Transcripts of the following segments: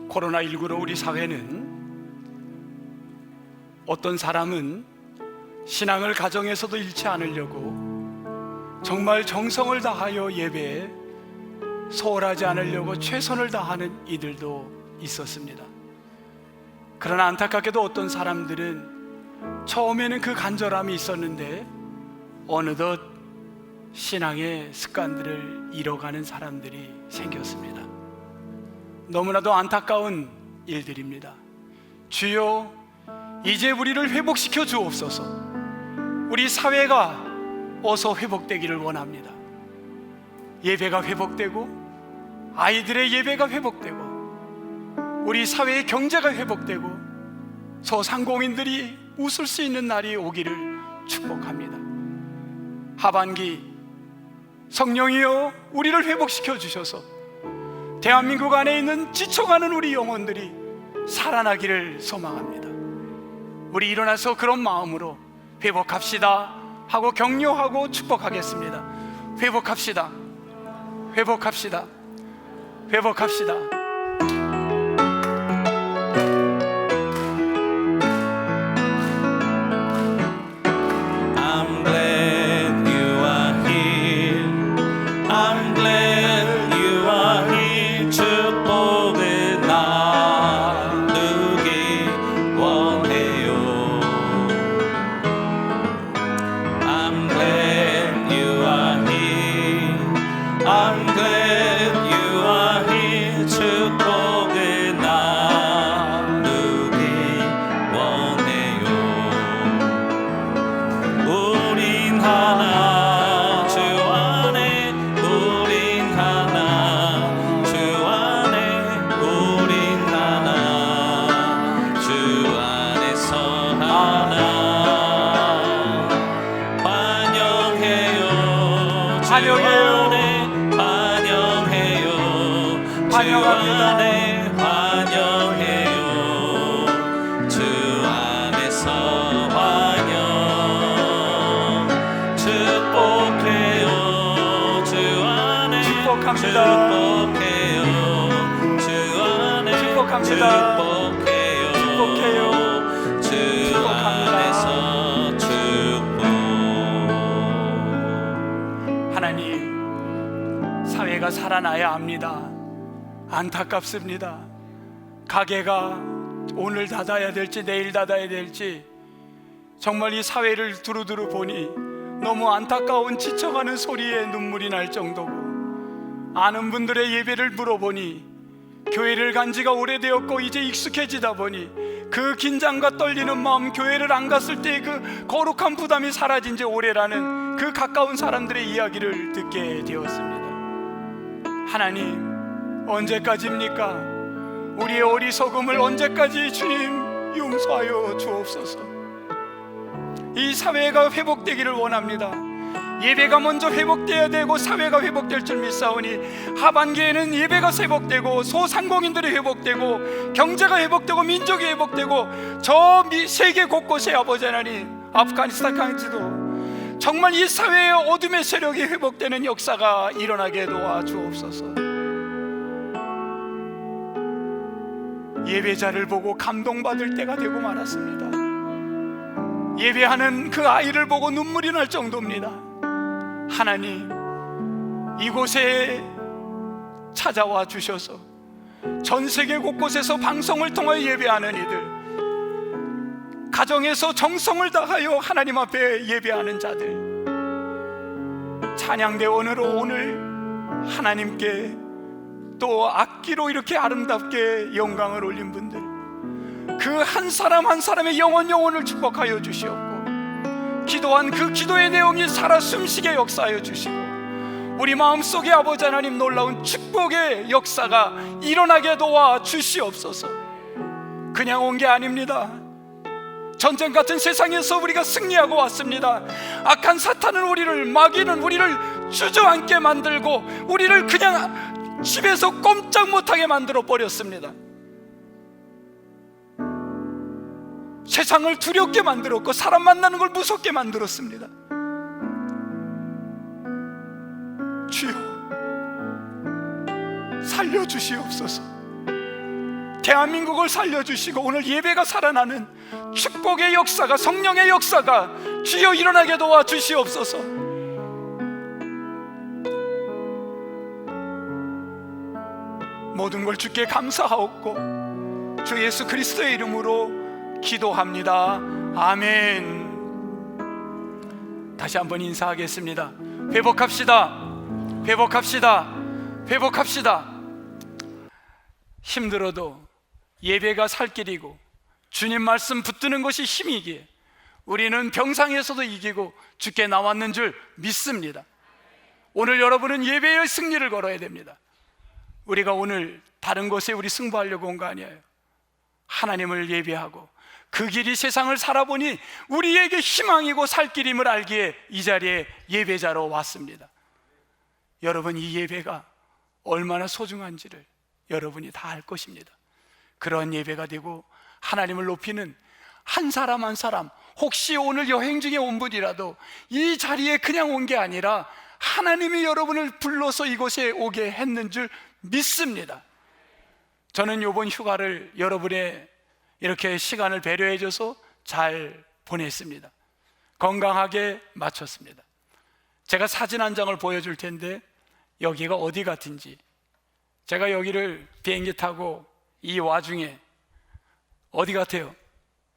코로나19로 우리 사회는 어떤 사람은 신앙을 가정에서도 잃지 않으려고 정말 정성을 다하여 예배에 소홀하지 않으려고 최선을 다하는 이들도 있었습니다. 그러나 안타깝게도 어떤 사람들은 처음에는 그 간절함이 있었는데 어느덧 신앙의 습관들을 잃어가는 사람들이 생겼습니다. 너무나도 안타까운 일들입니다. 주여, 이제 우리를 회복시켜 주옵소서. 우리 사회가 어서 회복되기를 원합니다. 예배가 회복되고, 아이들의 예배가 회복되고, 우리 사회의 경제가 회복되고, 소상공인들이 웃을 수 있는 날이 오기를 축복합니다. 하반기 성령이여 우리를 회복시켜 주셔서 대한민국 안에 있는 지쳐가는 우리 영혼들이 살아나기를 소망합니다. 우리 일어나서 그런 마음으로 회복합시다 하고 격려하고 축복하겠습니다. 회복합시다. 회복합시다. 회복합시다. 축복해요. 주 안에서 축복. 하나님, 사회가 살아나야 합니다. 안타깝습니다. 가게가 오늘 닫아야 될지 내일 닫아야 될지 정말 이 사회를 두루두루 보니 너무 안타까운 지쳐가는 소리에 눈물이 날 정도고, 아는 분들의 예배를 물어보니 교회를 간 지가 오래되었고 이제 익숙해지다 보니 그 긴장과 떨리는 마음, 교회를 안 갔을 때 그 거룩한 부담이 사라진 지 오래라는 그 가까운 사람들의 이야기를 듣게 되었습니다. 하나님, 언제까지입니까? 우리의 어리석음을 언제까지 주님 용서하여 주옵소서. 이 사회가 회복되기를 원합니다. 예배가 먼저 회복되어야 되고 사회가 회복될 줄 믿사오니 하반기에는 예배가 회복되고 소상공인들이 회복되고 경제가 회복되고 민족이 회복되고 저 세계 곳곳에 아버지 하나님, 아프가니스탄까지도 정말 이 사회의 어둠의 세력이 회복되는 역사가 일어나게 도와주옵소서. 예배자를 보고 감동받을 때가 되고 말았습니다. 예배하는 그 아이를 보고 눈물이 날 정도입니다. 하나님, 이곳에 찾아와 주셔서 전 세계 곳곳에서 방송을 통하여 예배하는 이들, 가정에서 정성을 다하여 하나님 앞에 예배하는 자들, 찬양대원으로 오늘 하나님께 또 악기로 이렇게 아름답게 영광을 올린 분들, 그 한 사람 한 사람의 영혼을 축복하여 주시옵고, 기도한 그 기도의 내용이 살아 숨쉬게 역사하여 주시고, 우리 마음속에 아버지 하나님 놀라운 축복의 역사가 일어나게 도와 주시옵소서. 그냥 온 게 아닙니다. 전쟁 같은 세상에서 우리가 승리하고 왔습니다. 악한 사탄은 우리를, 마귀는 우리를 주저앉게 만들고 우리를 그냥 집에서 꼼짝 못하게 만들어 버렸습니다. 세상을 두렵게 만들었고 사람 만나는 걸 무섭게 만들었습니다. 주여, 살려주시옵소서. 대한민국을 살려주시고 오늘 예배가 살아나는 축복의 역사가, 성령의 역사가 주여 일어나게 도와주시옵소서. 모든 걸 주께 감사하옵고 주 예수 그리스도의 이름으로 기도합니다. 아멘. 다시 한번 인사하겠습니다. 회복합시다. 회복합시다. 회복합시다. 힘들어도 예배가 살 길이고 주님 말씀 붙드는 것이 힘이기에 우리는 병상에서도 이기고 주께 나왔는 줄 믿습니다. 오늘 여러분은 예배의 승리를 걸어야 됩니다. 우리가 오늘 다른 곳에 우리 승부하려고 온 거 아니에요. 하나님을 예배하고 그 길이 세상을 살아보니 우리에게 희망이고 살 길임을 알기에 이 자리에 예배자로 왔습니다. 여러분, 이 예배가 얼마나 소중한지를 여러분이 다 알 것입니다. 그런 예배가 되고 하나님을 높이는 한 사람 한 사람, 혹시 오늘 여행 중에 온 분이라도 이 자리에 그냥 온 게 아니라 하나님이 여러분을 불러서 이곳에 오게 했는 줄 믿습니다. 저는 이번 휴가를 여러분의 이렇게 시간을 배려해줘서 잘 보냈습니다. 건강하게 마쳤습니다. 제가 사진 한 장을 보여줄 텐데 여기가 어디 같은지, 제가 여기를 비행기 타고 이 와중에 어디 같아요?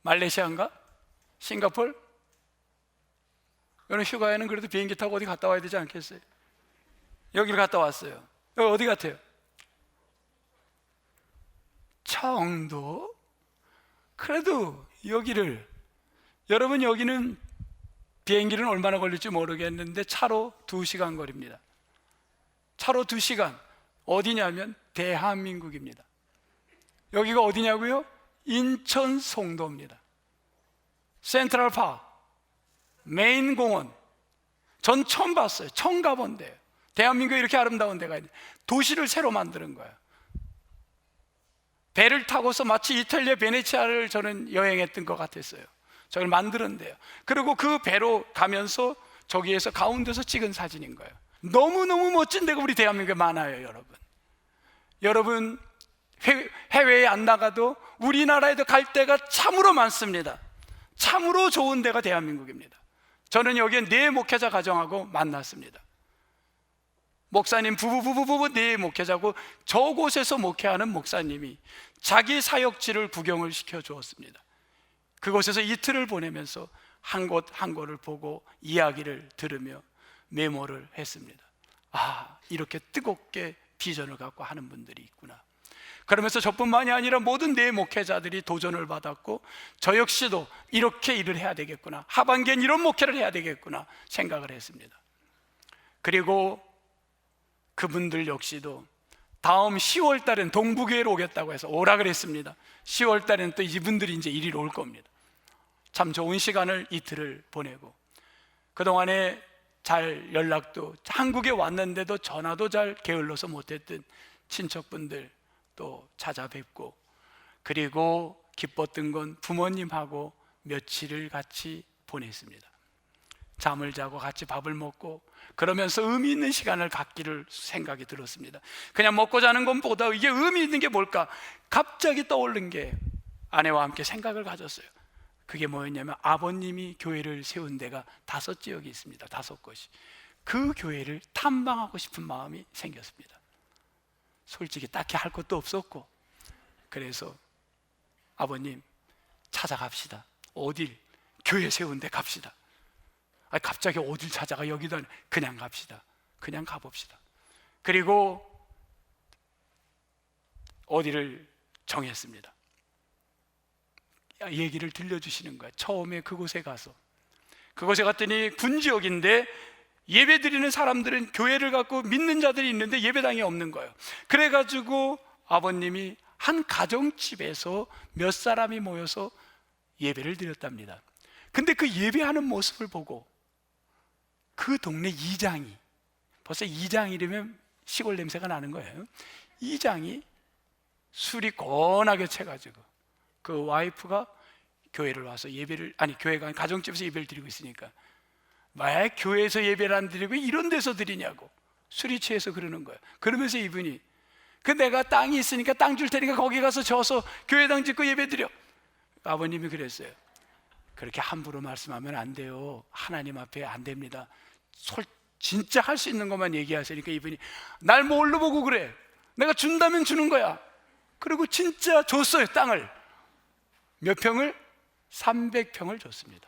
말레이시아인가? 싱가포르? 여러분, 휴가에는 그래도 비행기 타고 어디 갔다 와야 되지 않겠어요? 여기를 갔다 왔어요. 여기 어디 같아요? 청도? 그래도 여기를, 여러분 여기는 비행기는 얼마나 걸릴지 모르겠는데 차로 2시간 거리입니다. 차로 2시간. 어디냐면 대한민국입니다. 여기가 어디냐고요? 인천 송도입니다. 센트럴파크, 메인 공원. 전 처음 봤어요. 처음 가본 데예요. 대한민국에 이렇게 아름다운 데가 있는데 도시를 새로 만드는 거예요. 배를 타고서 마치 이탈리아 베네치아를 저는 여행했던 것 같았어요. 저걸 만드는데요. 그리고 그 배로 가면서 저기에서 가운데서 찍은 사진인 거예요. 너무너무 멋진 데가 우리 대한민국에 많아요. 여러분 해외에 안 나가도 우리나라에도 갈 데가 참으로 많습니다. 참으로 좋은 데가 대한민국입니다. 저는 여기에 4 목회자 가정하고 만났습니다. 목사님 부부 4 목회자고 저곳에서 목회하는 목사님이 자기 사역지를 구경을 시켜주었습니다. 그곳에서 이틀을 보내면서 한 곳 한 곳을 보고 이야기를 들으며 메모를 했습니다. 아, 이렇게 뜨겁게 비전을 갖고 하는 분들이 있구나. 그러면서 저뿐만이 아니라 모든 4 목회자들이 도전을 받았고 저 역시도 이렇게 일을 해야 되겠구나, 하반기엔 이런 목회를 해야 되겠구나 생각을 했습니다. 그리고 그분들 역시도 다음 10월 달엔 동부교회로 오겠다고 해서 오라 그랬습니다. 10월 달에는 또 이분들이 이제 이리로 올 겁니다. 참 좋은 시간을 이틀을 보내고 그동안에 잘 연락도, 한국에 왔는데도 전화도 잘 게을러서 못했던 친척분들 또 찾아뵙고, 그리고 기뻤던 건 부모님하고 며칠을 같이 보냈습니다. 잠을 자고 같이 밥을 먹고 그러면서 의미 있는 시간을 갖기를 생각이 들었습니다. 그냥 먹고 자는 것보다 이게 의미 있는 게 뭘까? 갑자기 떠오른 게 아내와 함께 생각을 가졌어요. 그게 뭐였냐면 아버님이 교회를 세운 데가 5지역이 있습니다. 5곳이. 그 교회를 탐방하고 싶은 마음이 생겼습니다. 솔직히 딱히 할 것도 없었고, 그래서 아버님 찾아갑시다. 어딜? 교회 세운 데 갑시다. 아니, 갑자기 어딜 찾아가? 여기도 아니고 그냥 갑시다. 그냥 가봅시다. 그리고 어디를 정했습니다. 얘기를 들려주시는 거예요. 처음에 그곳에 갔더니 군지역인데 예배드리는 사람들은 교회를 갖고 믿는 자들이 있는데 예배당이 없는 거예요. 그래가지고 아버님이 한 가정집에서 몇 사람이 모여서 예배를 드렸답니다. 근데 그 예배하는 모습을 보고 그 동네 이장이, 벌써 이장이라면 시골 냄새가 나는 거예요. 이장이 술이 권하게 채가지고 그 와이프가 교회를 와서 예배를, 아니 교회가 아니 가정집에서 예배를 드리고 있으니까 왜 교회에서 예배를 안 드리고 이런 데서 드리냐고 술이 취해서 그러는 거예요. 그러면서 이분이 그 내가 땅이 있으니까 땅 줄 테니까 거기 가서 져서 교회당 짓고 예배드려. 아버님이 그랬어요. 그렇게 함부로 말씀하면 안 돼요. 하나님 앞에 안 됩니다. 진짜 할 수 있는 것만 얘기하시니까 이분이 날 뭘로 보고 그래? 내가 준다면 주는 거야. 그리고 진짜 줬어요. 땅을 몇 평을? 300평을 줬습니다.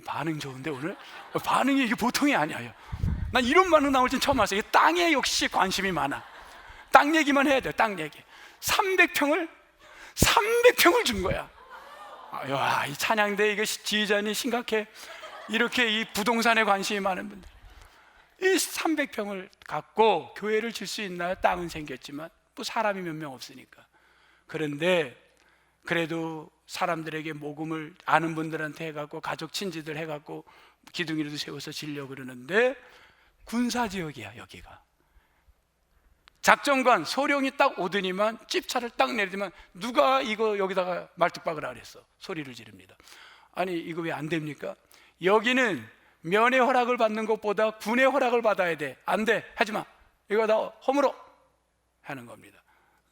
반응 좋은데 오늘? 반응이 이게 보통이 아니에요. 난 이런 반응 나올 땐 처음 알았어요. 땅에 역시 관심이 많아. 땅 얘기만 해야 돼. 땅 얘기. 300평을 준 거야. 야, 이 찬양대 이거 지휘자니 심각해. 이렇게 이 부동산에 관심이 많은 분들, 이 300평을 갖고 교회를 질 수 있나요? 땅은 생겼지만 뭐 사람이 몇 명 없으니까. 그런데 그래도 사람들에게 모금을 아는 분들한테 해갖고 가족 친지들 해갖고 기둥이라도 세워서 지려고 그러는데 군사지역이야. 여기가 작전관 소령이 딱 오더니만 찝차를 딱 내리더만 누가 이거 여기다가 말뚝박을 안 했어. 소리를 지릅니다. 아니 이거 왜 안 됩니까? 여기는 면의 허락을 받는 것보다 군의 허락을 받아야 돼. 안 돼, 하지마. 이거 다 허물어 하는 겁니다.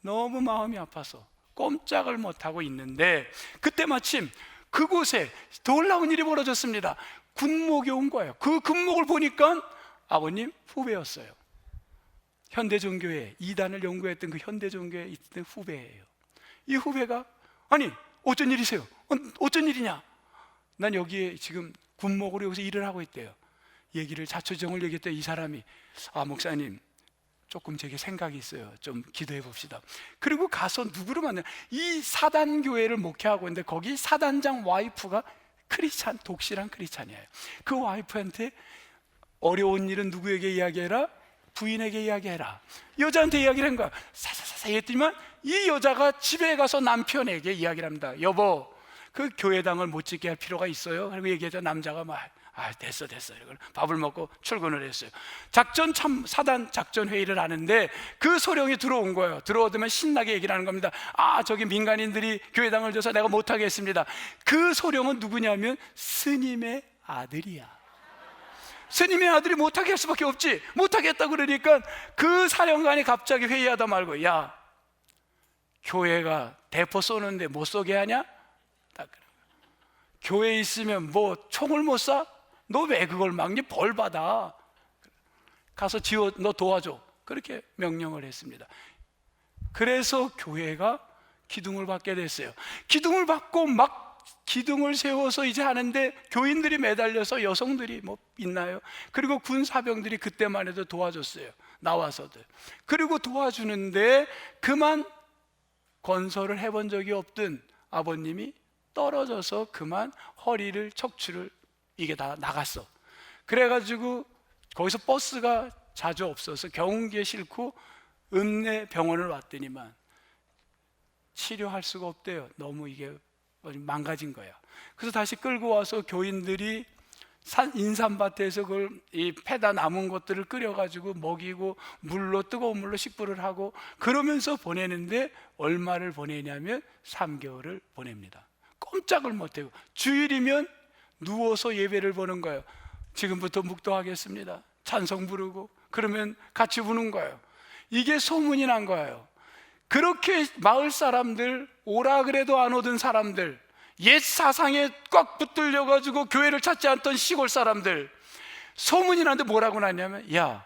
너무 마음이 아파서 꼼짝을 못하고 있는데 그때 마침 그곳에 놀라운 일이 벌어졌습니다. 군목이 온 거예요. 그 군목을 보니까 아버님 후배였어요. 현대종교회 2단을 연구했던 그 현대종교회 있던 후배예요. 이 후배가 아니 어쩐 일이세요? 어쩐 일이냐? 난 여기에 지금 군목으로 여기서 일을 하고 있대요. 얘기를 자초정을 얘기했더니 이 사람이 목사님 조금 제게 생각이 있어요. 좀 기도해 봅시다. 그리고 가서 누구를 만나? 이 사단교회를 목회하고 있는데 거기 사단장 와이프가 크리스찬, 독실한 크리스찬이에요. 그 와이프한테 어려운 일은 누구에게 이야기해라? 부인에게 이야기해라. 여자한테 이야기를 한 거야. 사사사사 했더니만 이 여자가 집에 가서 남편에게 이야기를 합니다. 여보, 그 교회당을 못 짓게 할 필요가 있어요. 그리고 얘기하자 남자가 막 됐어 이걸 밥을 먹고 출근을 했어요. 사단 작전 회의를 하는데 그 소령이 들어온 거예요. 들어오더면 신나게 얘기를 하는 겁니다. 저기 민간인들이 교회당을 줘서 내가 못하게 했습니다. 그 소령은 누구냐면 스님의 아들이야. 스님의 아들이 못하게 할 수밖에 없지. 못하게 했다 그러니까 그 사령관이 갑자기 회의하다 말고 야, 교회가 대포 쏘는데 못 쏘게 하냐? 딱 그래. 교회에 있으면 뭐 총을 못 쏴? 너 왜 그걸 막니? 벌 받아. 가서 너 도와줘. 그렇게 명령을 했습니다. 그래서 교회가 기둥을 받게 됐어요. 기둥을 받고 막 기둥을 세워서 이제 하는데 교인들이 매달려서 여성들이 뭐 있나요? 그리고 군사병들이 그때만 해도 도와줬어요. 나와서들. 그리고 도와주는데 그만 건설을 해본 적이 없던 아버님이 떨어져서 그만 허리를 척추를 이게 다 나갔어. 그래가지고 거기서 버스가 자주 없어서 경운기에 싣고 읍내 병원을 왔더니만 치료할 수가 없대요. 너무 이게 망가진 거야. 그래서 다시 끌고 와서 교인들이 인삼밭에서 그걸 이 패다 남은 것들을 끓여가지고 먹이고 뜨거운 물로 식부를 하고 그러면서 보내는데 얼마를 보내냐면 3개월을 보냅니다. 꼼짝을 못해요. 주일이면 누워서 예배를 보는 거예요. 지금부터 묵도하겠습니다. 찬송 부르고 그러면 같이 부는 거예요. 이게 소문이 난 거예요. 그렇게 마을 사람들, 오라 그래도 안 오던 사람들, 옛 사상에 꽉 붙들려 가지고 교회를 찾지 않던 시골 사람들, 소문이 나는데 뭐라고 났냐면 야,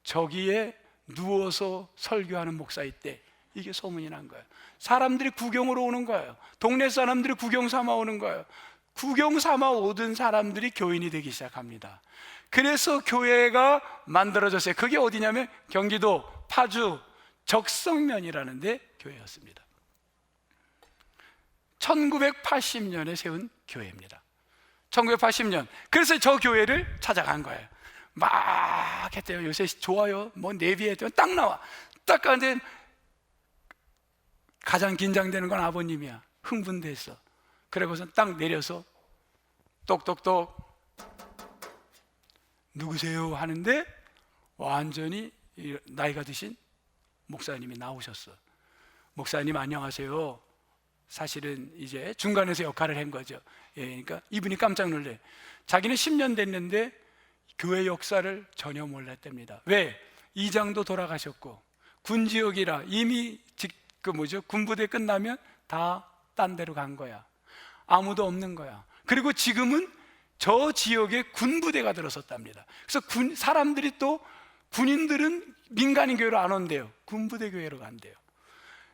저기에 누워서 설교하는 목사 있대. 이게 소문이 난 거예요. 사람들이 구경으로 오는 거예요. 동네 사람들이 구경 삼아 오는 거예요. 구경 삼아 오던 사람들이 교인이 되기 시작합니다. 그래서 교회가 만들어졌어요. 그게 어디냐면 경기도 파주 적성면이라는 데 교회였습니다. 1980년에 세운 교회입니다. 1980년. 그래서 저 교회를 찾아간 거예요. 막 했대요. 요새 좋아요. 뭐 내비했더니 딱 나와. 딱 가는데 가장 긴장되는 건 아버님이야. 흥분돼서. 그러고서 딱 내려서 똑똑똑 누구세요? 하는데 완전히 나이가 드신 목사님이 나오셨어. 목사님 안녕하세요. 사실은 이제 중간에서 역할을 한 거죠. 그러니까 이분이 깜짝 놀래. 자기는 10년 됐는데 교회 역사를 전혀 몰랐답니다. 왜? 이장도 돌아가셨고 군지역이라 이미 군부대 끝나면 다 딴 데로 간 거야. 아무도 없는 거야. 그리고 지금은 저 지역에 군부대가 들어섰답니다. 그래서 사람들이 또 군인들은 민간인 교회로 안 온대요. 군부대 교회로 간대요.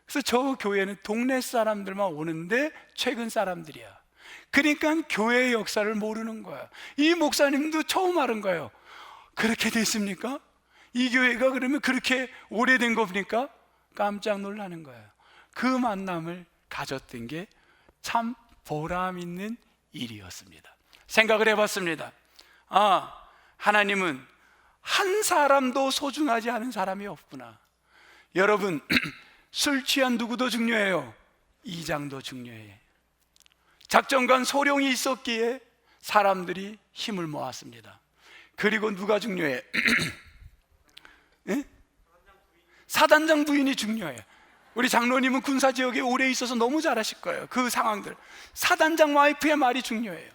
그래서 저 교회는 동네 사람들만 오는데 최근 사람들이야. 그러니까 교회의 역사를 모르는 거야. 이 목사님도 처음 알은 거예요. 그렇게 됐습니까? 이 교회가 그러면 그렇게 오래된 겁니까? 깜짝 놀라는 거예요. 그 만남을 가졌던 게 참 보람 있는 일이었습니다. 생각을 해봤습니다. 하나님은 한 사람도 소중하지 않은 사람이 없구나. 여러분, 술 취한 누구도 중요해요. 이장도 중요해. 작전관 소룡이 있었기에 사람들이 힘을 모았습니다. 그리고 누가 중요해? 사단장 부인이 중요해요. 우리 장로님은 군사지역에 오래 있어서 너무 잘 아실 거예요. 그 상황들. 사단장 와이프의 말이 중요해요.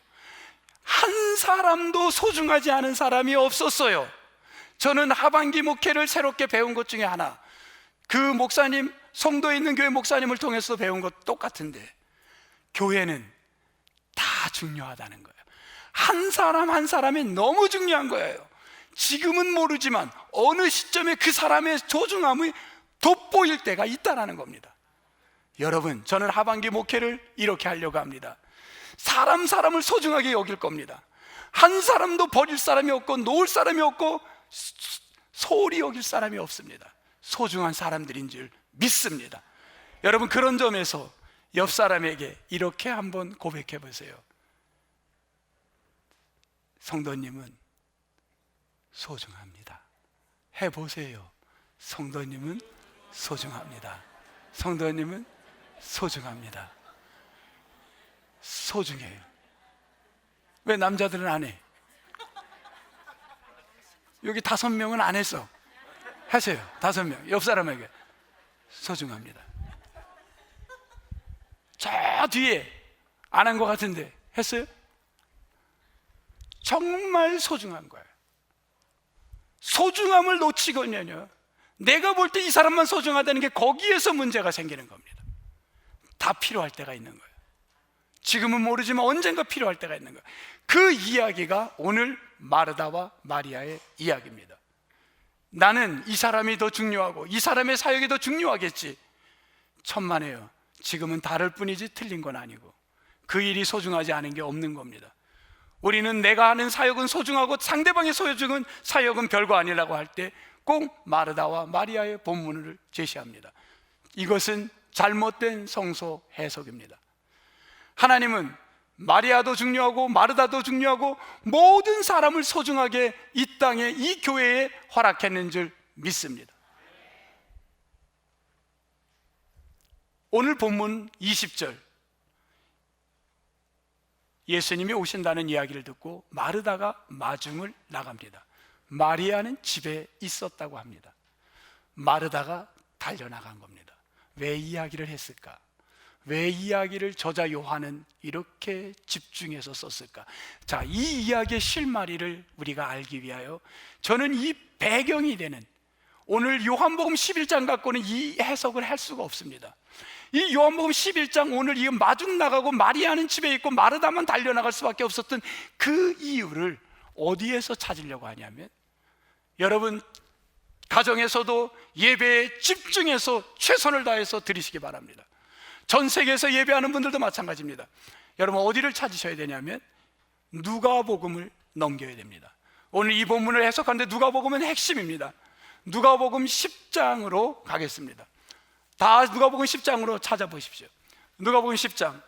한 사람도 소중하지 않은 사람이 없었어요. 저는 하반기 목회를 새롭게 배운 것 중에 하나, 그 목사님, 송도에 있는 교회 목사님을 통해서 배운 것 똑같은데, 교회는 다 중요하다는 거예요. 한 사람 한 사람이 너무 중요한 거예요. 지금은 모르지만 어느 시점에 그 사람의 소중함이 돋보일 때가 있다는 겁니다. 여러분, 저는 하반기 목회를 이렇게 하려고 합니다. 사람을 소중하게 여길 겁니다. 한 사람도 버릴 사람이 없고 놓을 사람이 없고 소홀히 여길 사람이 없습니다. 소중한 사람들인 줄 믿습니다. 여러분, 그런 점에서 옆 사람에게 이렇게 한번 고백해 보세요. 성도님은 소중합니다. 해보세요. 성도님은 소중합니다. 성도님은 소중합니다. 소중해요. 왜 남자들은 안 해? 여기 5명은 안 했어. 하세요. 5명. 옆 사람에게 소중합니다. 저 뒤에 안 한 것 같은데 했어요? 정말 소중한 거예요. 소중함을 놓치거든요. 내가 볼 때 이 사람만 소중하다는 게 거기에서 문제가 생기는 겁니다. 다 필요할 때가 있는 거예요. 지금은 모르지만 언젠가 필요할 때가 있는 거예요. 그 이야기가 오늘 마르다와 마리아의 이야기입니다. 나는 이 사람이 더 중요하고 이 사람의 사역이 더 중요하겠지. 천만에요. 지금은 다를 뿐이지 틀린 건 아니고 그 일이 소중하지 않은 게 없는 겁니다. 우리는 내가 하는 사역은 소중하고 상대방의 소중한 사역은 별거 아니라고 할 때 꼭 마르다와 마리아의 본문을 제시합니다. 이것은 잘못된 성서 해석입니다. 하나님은 마리아도 중요하고 마르다도 중요하고 모든 사람을 소중하게 이 땅에 이 교회에 허락했는 줄 믿습니다. 오늘 본문 20절, 예수님이 오신다는 이야기를 듣고 마르다가 마중을 나갑니다. 마리아는 집에 있었다고 합니다. 마르다가 달려나간 겁니다. 왜 이야기를 했을까? 왜 이야기를 저자 요한은 이렇게 집중해서 썼을까? 자, 이 이야기의 실마리를 우리가 알기 위하여 저는 이 배경이 되는 오늘 요한복음 11장 갖고는 이 해석을 할 수가 없습니다. 이 요한복음 11장 오늘 이 마중 나가고 마리아는 집에 있고 마르다만 달려나갈 수밖에 없었던 그 이유를 어디에서 찾으려고 하냐면, 여러분 가정에서도 예배에 집중해서 최선을 다해서 드리시기 바랍니다. 전 세계에서 예배하는 분들도 마찬가지입니다. 여러분 어디를 찾으셔야 되냐면 누가복음을 넘겨야 됩니다. 오늘 이 본문을 해석하는데 누가복음은 핵심입니다. 누가복음 10장으로 가겠습니다. 다 누가복음 10장으로 찾아보십시오. 누가복음 10장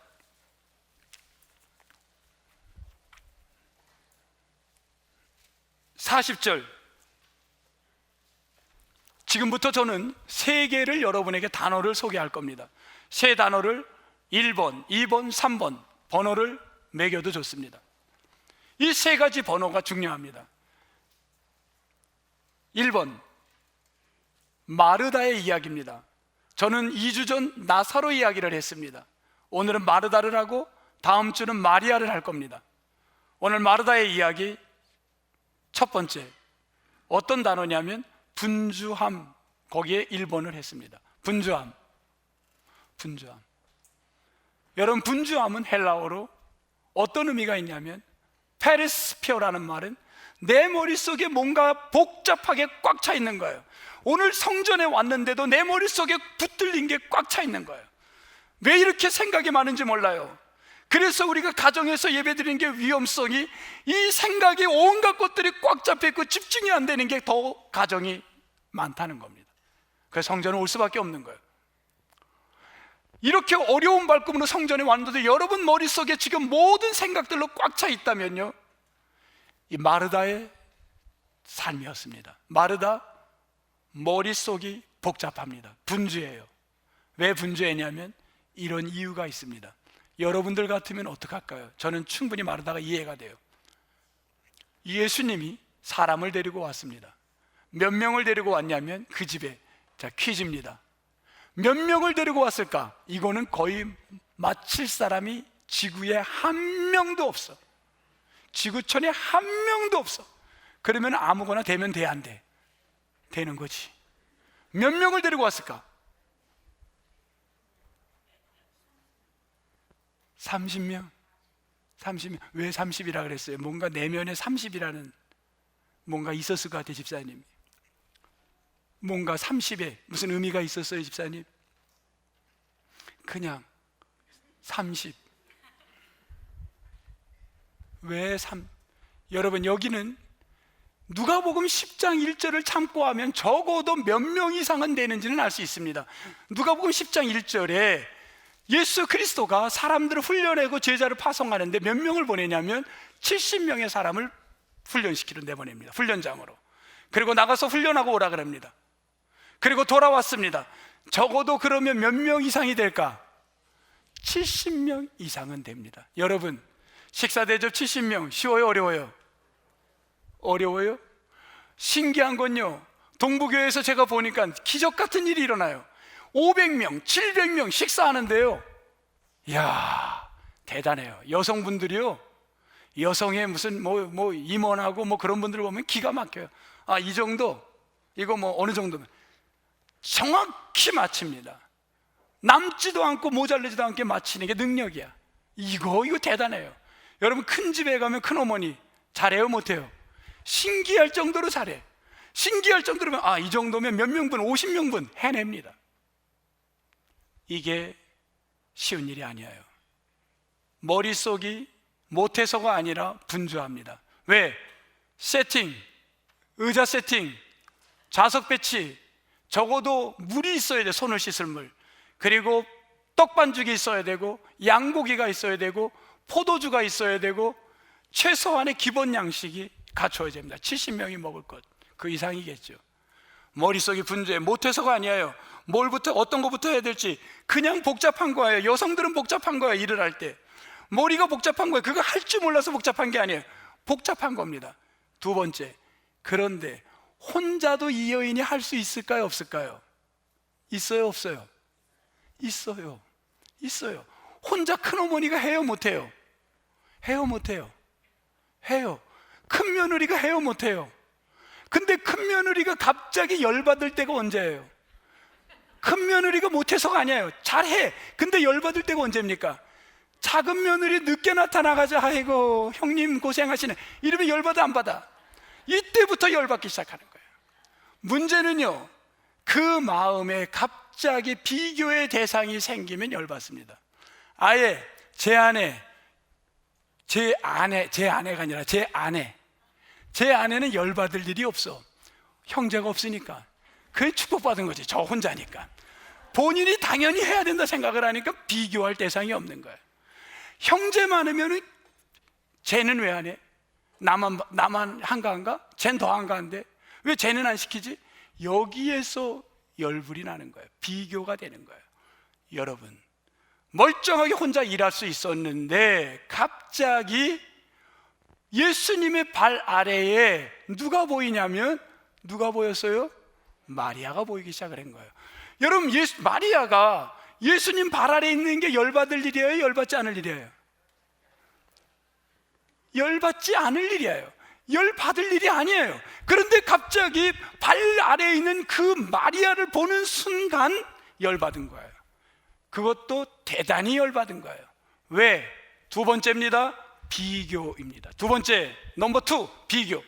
40절. 지금부터 저는 3개를 여러분에게 단어를 소개할 겁니다. 3 단어를 1번, 2번, 3번 번호를 매겨도 좋습니다. 이 3가지 번호가 중요합니다. 1번, 마르다의 이야기입니다. 저는 2주 전 나사로 이야기를 했습니다. 오늘은 마르다를 하고 다음 주는 마리아를 할 겁니다. 오늘 마르다의 이야기 첫 번째, 어떤 단어냐면 분주함, 거기에 1번을 했습니다. 분주함. 여러분, 분주함은 헬라어로 어떤 의미가 있냐면 페리스피어라는 말은 내 머릿속에 뭔가 복잡하게 꽉 차 있는 거예요. 오늘 성전에 왔는데도 내 머릿속에 붙들린 게 꽉 차 있는 거예요. 왜 이렇게 생각이 많은지 몰라요. 그래서 우리가 가정에서 예배드리는 게 위험성이, 이 생각이 온갖 것들이 꽉 잡혀있고 집중이 안 되는 게 더 가정이 많다는 겁니다. 그래서 성전에 올 수밖에 없는 거예요. 이렇게 어려운 발걸음으로 성전에 왔는데 여러분 머릿속에 지금 모든 생각들로 꽉 차 있다면요, 이 마르다의 삶이었습니다. 마르다, 머릿속이 복잡합니다. 분주해요. 왜 분주했냐면 이런 이유가 있습니다. 여러분들 같으면 어떡할까요? 저는 충분히 마르다가 이해가 돼요. 예수님이 사람을 데리고 왔습니다. 몇 명을 데리고 왔냐면 그 집에, 자, 퀴즈입니다. 몇 명을 데리고 왔을까? 이거는 거의 맞힐 사람이 지구에 한 명도 없어. 지구촌에 한 명도 없어. 그러면 아무거나 되면 돼, 안 돼? 되는 거지. 몇 명을 데리고 왔을까? 30명. 30명. 왜 30이라 그랬어요? 뭔가 내면에 30이라는 뭔가 있었을 것 같아요, 집사님. 뭔가 30에 무슨 의미가 있었어요, 집사님? 그냥 30. 왜 3? 여러분, 여기는 누가복음 10장 1절을 참고하면 적어도 몇 명 이상은 되는지는 알 수 있습니다. 누가복음 10장 1절에 예수 그리스도가 사람들을 훈련하고 제자를 파송하는데 몇 명을 보내냐면 70명의 사람을 훈련시키러 내보냅니다. 훈련장으로. 그리고 나가서 훈련하고 오라 그럽니다. 그리고 돌아왔습니다. 적어도 그러면 몇 명 이상이 될까? 70명 이상은 됩니다. 여러분, 식사 대접 70명 쉬워요, 어려워요? 어려워요? 신기한 건요, 동부교회에서 제가 보니까 기적 같은 일이 일어나요. 500명, 700명 식사하는데요, 이야, 대단해요. 여성분들이요, 여성의 무슨 임원하고 그런 분들을 보면 기가 막혀요. 아, 이 정도, 이거 어느 정도면 정확히 맞춥니다. 남지도 않고 모자르지도 않게 맞히는 게 능력이야. 이거 대단해요. 여러분, 큰 집에 가면 큰어머니 잘해요, 못해요? 신기할 정도로 잘해. 신기할 정도로, 이 정도면 몇 명분, 50명분 해냅니다. 이게 쉬운 일이 아니에요. 머릿속이 못해서가 아니라 분주합니다. 왜? 세팅, 의자 세팅, 좌석 배치, 적어도 물이 있어야 돼, 손을 씻을 물. 그리고 떡반죽이 있어야 되고, 양고기가 있어야 되고, 포도주가 있어야 되고, 최소한의 기본 양식이 갖춰야 됩니다. 70명이 먹을 것, 그 이상이겠죠. 머릿속이 분주해. 못해서가 아니에요. 어떤 것부터 해야 될지 그냥 복잡한 거예요. 여성들은 복잡한 거예요. 일을 할 때 머리가 복잡한 거예요. 그거 할 줄 몰라서 복잡한 게 아니에요. 복잡한 겁니다. 두 번째, 그런데 혼자도 이 여인이 할 수 있을까요, 없을까요? 있어요, 없어요? 있어요. 혼자 큰어머니가 해요, 못해요? 해요, 못해요? 해요. 큰 며느리가 해요, 못해요? 근데 큰 며느리가 갑자기 열받을 때가 언제예요? 큰 며느리가 못해서가 아니에요. 잘해. 근데 열받을 때가 언제입니까? 작은 며느리 늦게 나타나가지고, 아이고 형님 고생하시네, 이러면 열받아, 안 받아? 이때부터 열받기 시작하는 거예요. 문제는요, 그 마음에 갑자기 비교의 대상이 생기면 열받습니다. 아예 제 아내가 아니라 제 아내는 열받을 일이 없어. 형제가 없으니까. 그게 축복받은 거지. 저 혼자니까. 본인이 당연히 해야 된다 생각을 하니까 비교할 대상이 없는 거예요. 형제 많으면 쟤는 왜 안 해? 나만 한가한가? 쟤는 더 한가한데 왜 쟤는 안 시키지? 여기에서 열불이 나는 거예요. 비교가 되는 거예요. 여러분, 멀쩡하게 혼자 일할 수 있었는데 갑자기 예수님의 발 아래에 누가 보이냐면, 누가 보였어요? 마리아가 보이기 시작을 한 거예요. 여러분, 마리아가 예수님 발 아래에 있는 게 열받을 일이에요, 열받지 않을 일이에요? 열받지 않을 일이에요. 열 받을 일이 아니에요. 그런데 갑자기 발 아래에 있는 그 마리아를 보는 순간 열 받은 거예요. 그것도 대단히 열 받은 거예요. 왜? 두 번째입니다. 비교입니다. 두 번째, 넘버 2, 비교.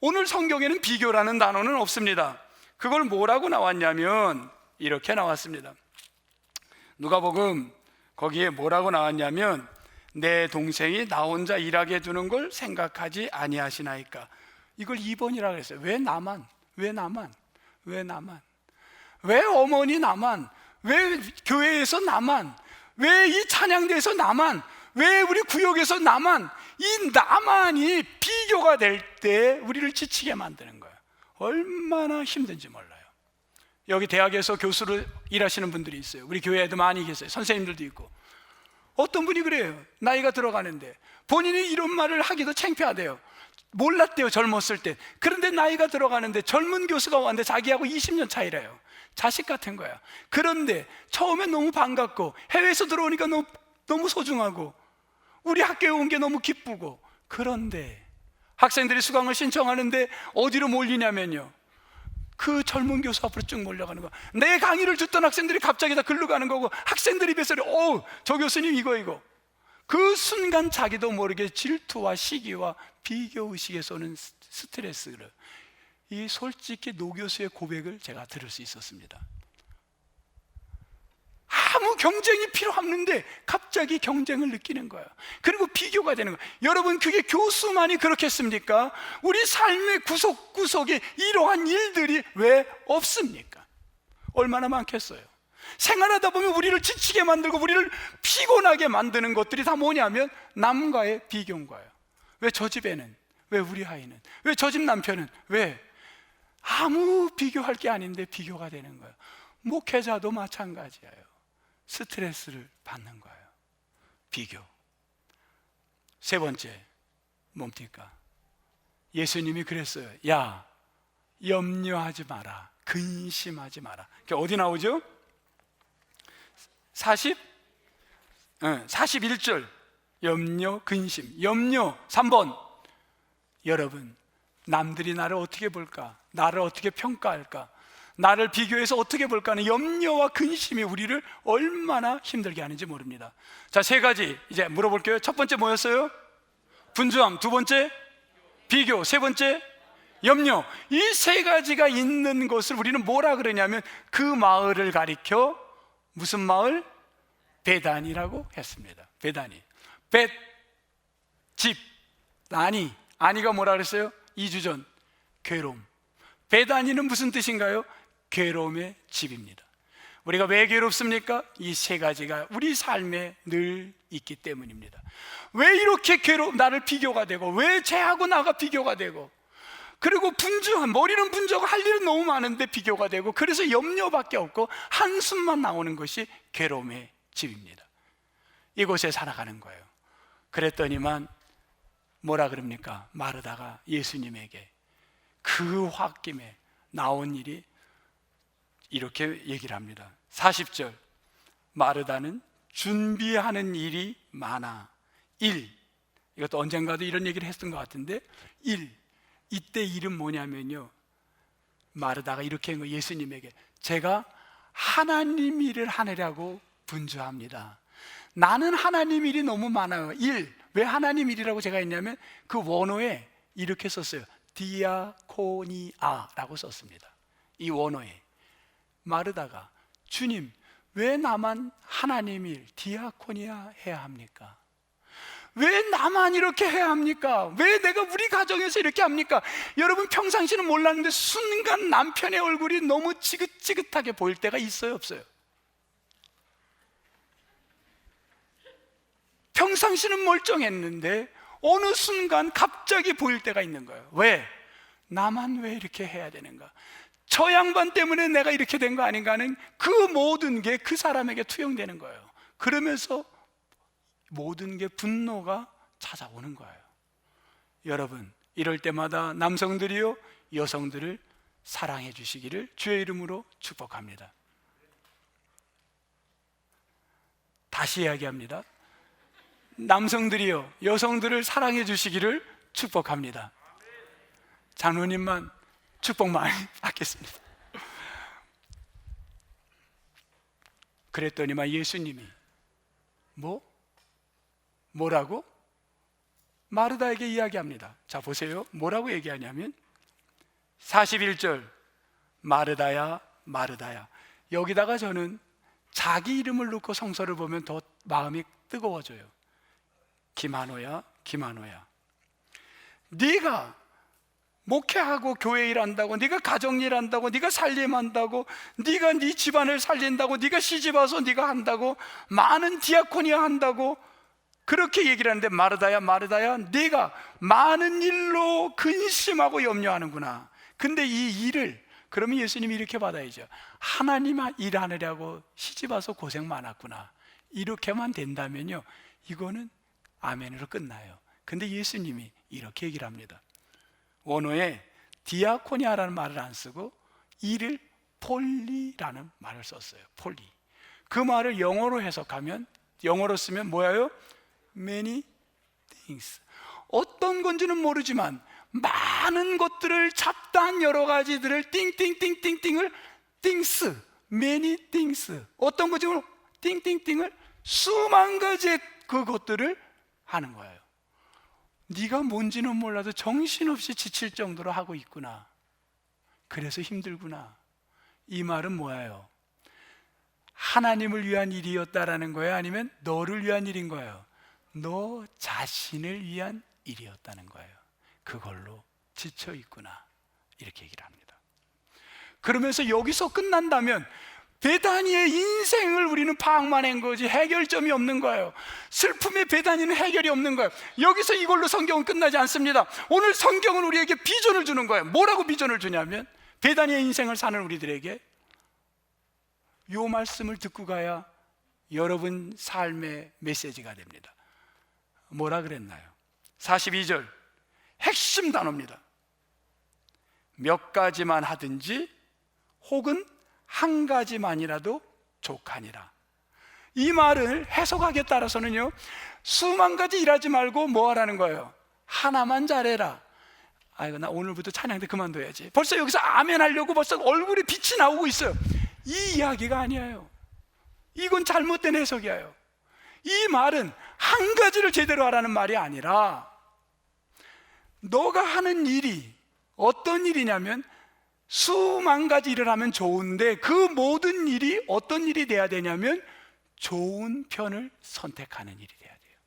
오늘 성경에는 비교라는 단어는 없습니다. 그걸 뭐라고 나왔냐면 이렇게 나왔습니다. 누가복음 거기에 뭐라고 나왔냐면 내 동생이 나 혼자 일하게 두는 걸 생각하지 아니하시나이까. 이걸 2번이라고 했어요. 왜 나만? 왜 나만? 왜 나만? 왜 어머니 나만? 왜 교회에서 나만? 왜 이 찬양대에서 나만? 왜 우리 구역에서 나만? 이 나만이 비교가 될 때 우리를 지치게 만드는 거예요. 얼마나 힘든지 몰라요. 여기 대학에서 교수로 일하시는 분들이 있어요. 우리 교회에도 많이 계세요. 선생님들도 있고. 어떤 분이 그래요. 나이가 들어가는데 본인이 이런 말을 하기도 창피하대요. 몰랐대요, 젊었을 때. 그런데 나이가 들어가는데 젊은 교수가 왔는데 자기하고 20년 차이래요. 자식 같은 거야. 그런데 처음엔 너무 반갑고 해외에서 들어오니까 너무 소중하고 우리 학교에 온 게 너무 기쁘고. 그런데 학생들이 수강을 신청하는데 어디로 몰리냐면요, 그 젊은 교수 앞으로 쭉 몰려가는 거야. 내 강의를 듣던 학생들이 갑자기 다 글로 가는 거고, 학생들이 뱃소리, 저 교수님 이거. 그 순간 자기도 모르게 질투와 시기와 비교의식에서 오는 스트레스를, 이 솔직히 노 교수의 고백을 제가 들을 수 있었습니다. 아무 경쟁이 필요 없는데 갑자기 경쟁을 느끼는 거예요. 그리고 비교가 되는 거예요. 여러분, 그게 교수만이 그렇겠습니까? 우리 삶의 구석구석에 이러한 일들이 왜 없습니까? 얼마나 많겠어요. 생활하다 보면 우리를 지치게 만들고 우리를 피곤하게 만드는 것들이 다 뭐냐면 남과의 비교인 거예요. 왜 저 집에는? 왜 우리 아이는? 왜 저 집 남편은? 왜? 아무 비교할 게 아닌데 비교가 되는 거예요. 목회자도 마찬가지예요. 스트레스를 받는 거예요. 비교. 세 번째, 뭡니까? 예수님이 그랬어요. 야, 염려하지 마라. 근심하지 마라. 어디 나오죠? 41절. 염려, 근심. 염려, 3번. 여러분, 남들이 나를 어떻게 볼까? 나를 어떻게 평가할까? 나를 비교해서 어떻게 볼까 하는 염려와 근심이 우리를 얼마나 힘들게 하는지 모릅니다. 자, 세 가지 이제 물어볼게요. 첫 번째 뭐였어요? 분주함. 두 번째 비교. 세 번째 염려. 이 세 가지가 있는 것을 우리는 뭐라 그러냐면 그 마을을 가리켜 무슨 마을? 베단이라고 했습니다. 베단이. 벳, 집, 아니가 뭐라 그랬어요? 2주 전 괴로움. 베다니는 무슨 뜻인가요? 괴로움의 집입니다. 우리가 왜 괴롭습니까? 이 세 가지가 우리 삶에 늘 있기 때문입니다. 왜 이렇게 나를 비교가 되고, 왜 쟤하고 나가 비교가 되고, 그리고 분주한, 머리는 분주하고 할 일은 너무 많은데 비교가 되고, 그래서 염려밖에 없고 한숨만 나오는 것이 괴로움의 집입니다. 이곳에 살아가는 거예요. 그랬더니만 뭐라 그럽니까? 마르다가 예수님에게 그 홧김에 나온 일이 이렇게 얘기를 합니다. 40절. 마르다는 준비하는 일이 많아. 1. 이것도 언젠가도 이런 얘기를 했던 것 같은데, 1. 이때 일은 뭐냐면요, 마르다가 이렇게 한 거예요. 예수님에게 제가 하나님 일을 하느라고 분주합니다. 나는 하나님 일이 너무 많아요. 1. 왜 하나님 일이라고 제가 했냐면 그 원어에 이렇게 썼어요. 디아코니아라고 썼습니다. 이 원어에 마르다가 주님, 왜 나만 하나님 일, 디아코니아 해야 합니까? 왜 나만 이렇게 해야 합니까? 왜 내가 우리 가정에서 이렇게 합니까? 여러분, 평상시는 몰랐는데 순간 남편의 얼굴이 너무 지긋지긋하게 보일 때가 있어요, 없어요? 평상시는 멀쩡했는데 어느 순간 갑자기 보일 때가 있는 거예요. 왜? 나만 왜 이렇게 해야 되는가? 저 양반 때문에 내가 이렇게 된 거 아닌가 하는 그 모든 게 그 사람에게 투영되는 거예요. 그러면서 모든 게 분노가 찾아오는 거예요. 여러분, 이럴 때마다 남성들이요, 여성들을 사랑해 주시기를 주의 이름으로 축복합니다. 다시 이야기합니다. 남성들이요, 여성들을 사랑해 주시기를 축복합니다. 장로님만 축복 많이 받겠습니다. 그랬더니만 예수님이 뭐라고? 마르다에게 이야기합니다. 자 보세요. 뭐라고 얘기하냐면 41절, 마르다야 마르다야. 여기다가 저는 자기 이름을 넣고 성서를 보면 더 마음이 뜨거워져요. 김한호야, 김한호야, 네가 목회하고 교회 일한다고, 네가 가정 일한다고, 네가 살림한다고, 네가 네 집안을 살린다고, 네가 시집와서 네가 한다고, 많은 디아코니아 한다고 그렇게 얘기를 하는데, 마르다야 마르다야, 네가 많은 일로 근심하고 염려하는구나. 근데 이 일을 그러면 예수님이 이렇게 받아야죠. 하나님 일하느라고 시집와서 고생 많았구나. 이렇게만 된다면요, 이거는 아멘으로 끝나요. 근데 예수님이 이렇게 얘기를 합니다. 원어에 디아코니아라는 말을 안 쓰고 일을 폴리라는 말을 썼어요. 폴리. 그 말을 영어로 해석하면, 영어로 쓰면 뭐예요? Many things. 어떤 건지는 모르지만 많은 것들을, 잡다한 여러 가지들을 띵띵띵띵띵을 things, many things, 어떤 거지? 띵띵띵을 수만 가지의 그것들을 하는 거예요. 네가 뭔지는 몰라도 정신없이 지칠 정도로 하고 있구나. 그래서 힘들구나. 이 말은 뭐예요? 하나님을 위한 일이었다라는 거예요? 아니면 너를 위한 일인 거예요? 너 자신을 위한 일이었다는 거예요. 그걸로 지쳐 있구나. 이렇게 얘기를 합니다. 그러면서 여기서 끝난다면 베다니의 인생을 우리는 파악만 한 거지 해결점이 없는 거예요. 슬픔의 베다니는 해결이 없는 거예요. 여기서 이걸로 성경은 끝나지 않습니다. 오늘 성경은 우리에게 비전을 주는 거예요. 뭐라고 비전을 주냐면, 베다니의 인생을 사는 우리들에게 이 말씀을 듣고 가야 여러분 삶의 메시지가 됩니다. 뭐라 그랬나요? 42절 핵심 단어입니다. 몇 가지만 하든지 혹은 한 가지만이라도 족하니라. 이 말을 해석하기에 따라서는요, 수만 가지 일하지 말고 뭐 하라는 거예요? 하나만 잘해라. 아이고, 나 오늘부터 찬양 때 그만둬야지. 벌써 여기서 아멘 하려고 벌써 얼굴에 빛이 나오고 있어요. 이 이야기가 아니에요. 이건 잘못된 해석이에요. 이 말은 한 가지를 제대로 하라는 말이 아니라, 너가 하는 일이 어떤 일이냐면 수만 가지 일을 하면 좋은데 그 모든 일이 어떤 일이 돼야 되냐면 좋은 편을 선택하는 일이 돼야 돼요.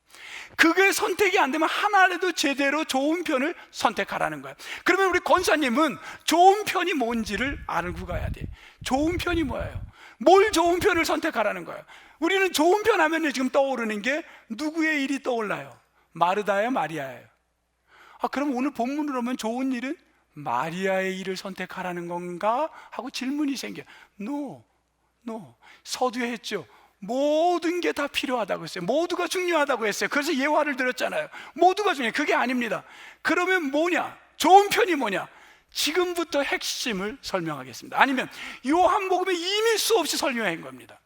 그게 선택이 안 되면 하나라도 제대로 좋은 편을 선택하라는 거예요. 그러면 우리 권사님은 좋은 편이 뭔지를 알고 가야 돼. 좋은 편이 뭐예요? 뭘 좋은 편을 선택하라는 거예요? 우리는 좋은 편 하면 지금 떠오르는 게 누구의 일이 떠올라요? 마르다예요, 마리아예요? 그럼 오늘 본문으로 보면 좋은 일은 마리아의 일을 선택하라는 건가? 하고 질문이 생겨요. No. 서두에 했죠. 모든 게 다 필요하다고 했어요. 모두가 중요하다고 했어요. 그래서 예화를 들었잖아요. 모두가 중요해요. 그게 아닙니다. 그러면 뭐냐? 좋은 편이 뭐냐? 지금부터 핵심을 설명하겠습니다. 아니면 요한복음에 이미 수없이 설명한 겁니다.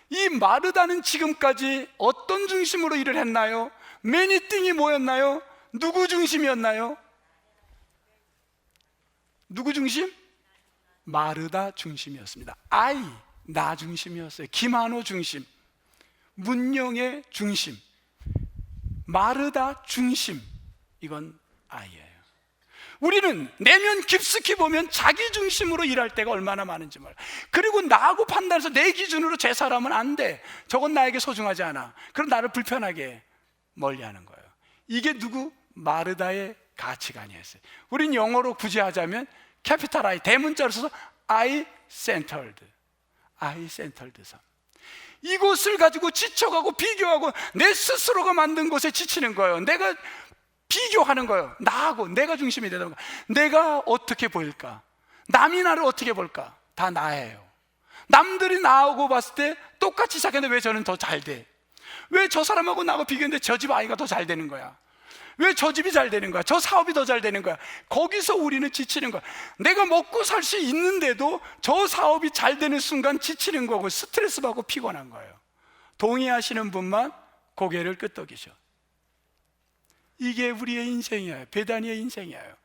이 마르다는 지금까지 어떤 중심으로 일을 했나요? 매니띵이 뭐였나요? 누구 중심이었나요? 누구 중심? 마르다 중심이었습니다. 나 중심이었어요. 김한호 중심, 문영의 중심, 마르다 중심. 이건 아이예요. 우리는 내면 깊숙이 보면 자기 중심으로 일할 때가 얼마나 많은지 몰라요. 그리고 나하고 판단해서 내 기준으로 제 사람은 안 돼, 저건 나에게 소중하지 않아, 그럼 나를 불편하게 멀리하는 거예요. 이게 누구? 마르다의 가치관이었어요. 우린 영어로 굳이 하자면 캐피탈 I, 대문자로 써서 I-centered 삶. 이것을 가지고 지쳐가고 비교하고 내 스스로가 만든 것에 지치는 거예요. 내가 비교하는 거예요. 나하고 내가 중심이 되는 거예요. 내가 어떻게 보일까? 남이 나를 어떻게 볼까? 다 나예요. 남들이 나하고 봤을 때 똑같이 시작했는데 왜 저는 더 잘 돼? 왜 저 사람하고 나하고 비교했는데 저 집 아이가 더 잘 되는 거야? 왜 저 집이 잘 되는 거야? 저 사업이 더 잘 되는 거야? 거기서 우리는 지치는 거야. 내가 먹고 살 수 있는데도 저 사업이 잘 되는 순간 지치는 거고 스트레스 받고 피곤한 거예요. 동의하시는 분만 고개를 끄덕이셔. 이게 우리의 인생이에요. 베다니의 인생이에요.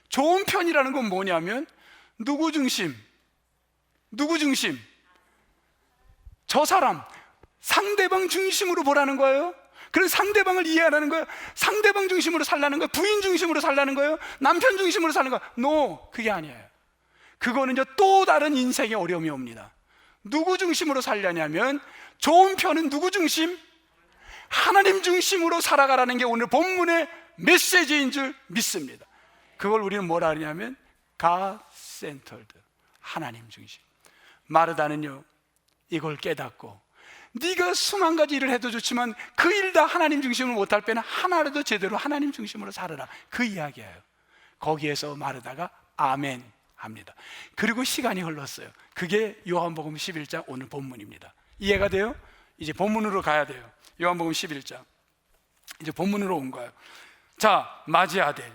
좋은 편이라는 건 뭐냐면 누구 중심? 누구 중심? 저 사람, 상대방 중심으로 보라는 거예요. 그런 상대방을 이해하라는 거예요. 상대방 중심으로 살라는 거예요. 부인 중심으로 살라는 거예요. 남편 중심으로 사는 거예요. No, 그게 아니에요. 그거는요 또 다른 인생의 어려움이 옵니다. 누구 중심으로 살려냐면 좋은 편은 누구 중심? 하나님 중심으로 살아가라는 게 오늘 본문의 메시지인 줄 믿습니다. 그걸 우리는 뭐라 하냐면 God-centered, 하나님 중심. 마르다는요 이걸 깨닫고 네가 수만 가지 일을 해도 좋지만 그 일 다 하나님 중심으로 못할 때는 하나라도 제대로 하나님 중심으로 살아라, 그 이야기예요. 거기에서 마르다가 아멘 합니다. 그리고 시간이 흘렀어요. 그게 요한복음 11장 오늘 본문입니다. 이해가 돼요? 이제 본문으로 가야 돼요. 요한복음 11장 이제 본문으로 온 거예요. 자, 맞이하되,